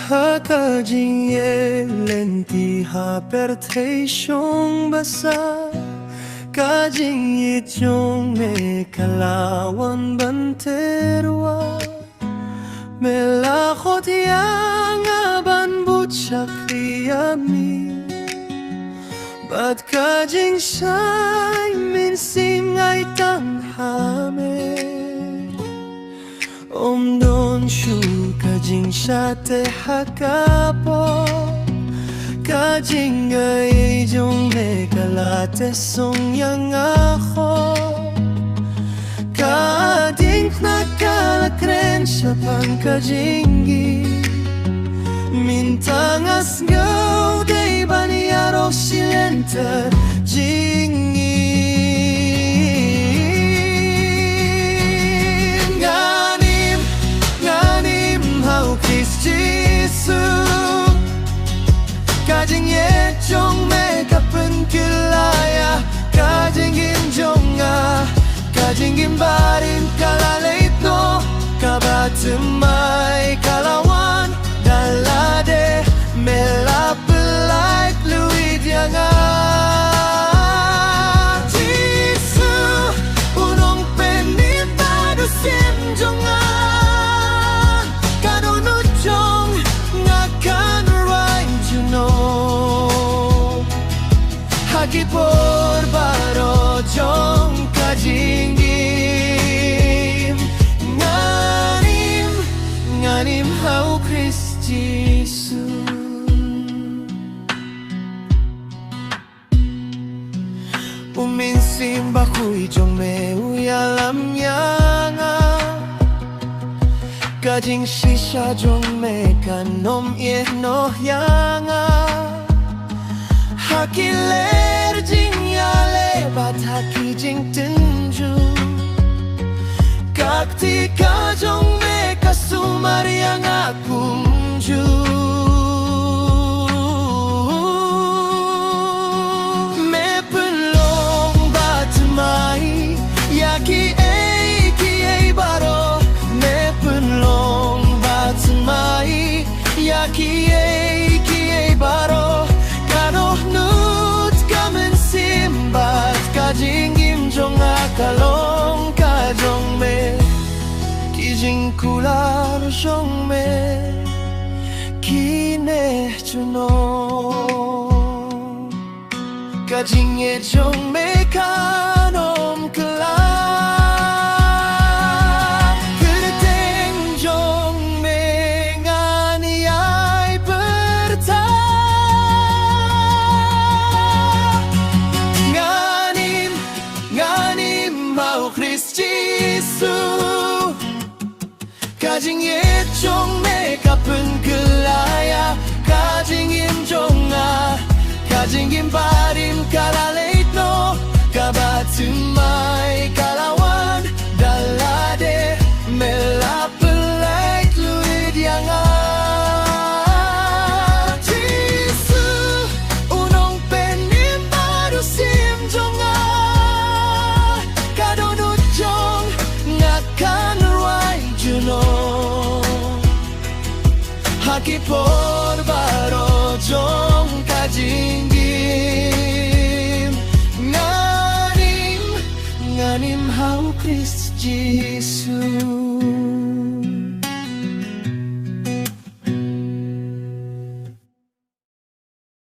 Hakajinye lentiha pertasyong basa Kajinye chong me kalawan banterwa Melakot yang aban butsak riyami Bat kajing say minsim ngay tanghame Om don shu kajing shate hakapo Kajing ay jong me kalate song yang ako Kading nakalakren siya pang kajingi Mintangas ngaw day baniyaro silenter jingi Kajing ye chong me kapen kilaya Kajing in jonga Kajing in barim kalalait no Kabatumay kalawan Dalade melapelait luid yang Jisu unong penipado sim jongan Kadunut jong ngakan Hagi por baro jong kajingim Nganim hau Kristi Yesu Uminsim bakui jong me uyalam yanga Kajing shisha jong me kanom no yanga Hakiler jing yale bat haki jing tenju Kakti kajong me kasumar yang akunju Me pelong bat mai Yaki ei baro Me pelong bat mai Yaki ei baro Kajing im jong akalong kajong me Kijing kular jong me Kine juno Kajing ye jong me kanom kelak Kedeteng jong me ngani ay bertah Kajing ye chong me kapen kelaya Kajing im jonga Kajing im barim kalalait no Kabatumay kalawan Dalade melapelait luid yang Jisu unong penim baru sim jonga Kadonut jong ngakan ruai juno Haki por baro jong kajingim Nganim hau Kristi Yesu